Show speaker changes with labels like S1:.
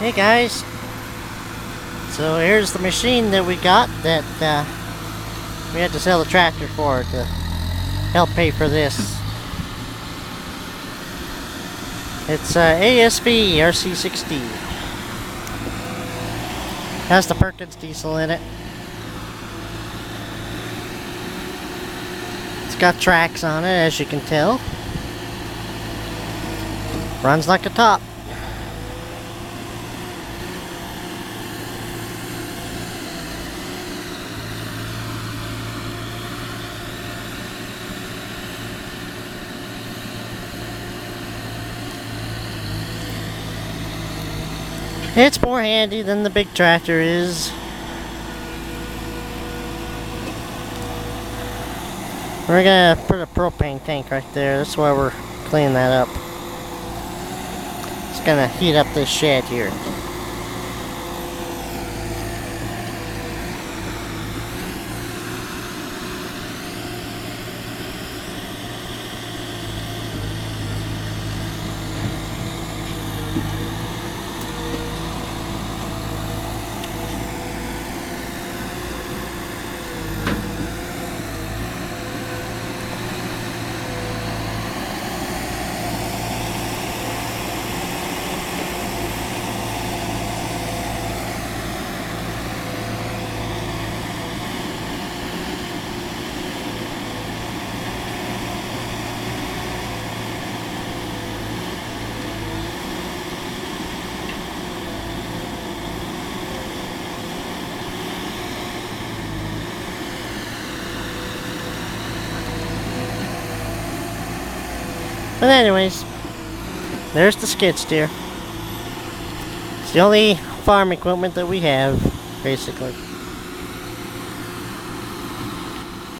S1: Hey guys, so here's the machine that we got that we had to sell the tractor for to help pay for this. It's ASV RC 60. Has the Perkins diesel in it. It's got tracks on it, as you can tell. Runs like a top. It's more handy than the big tractor is. We're gonna put a propane tank right there. That's why we're cleaning that up. It's gonna heat up this shed here. But anyways, there's the skid steer. It's the only farm equipment that we have, basically.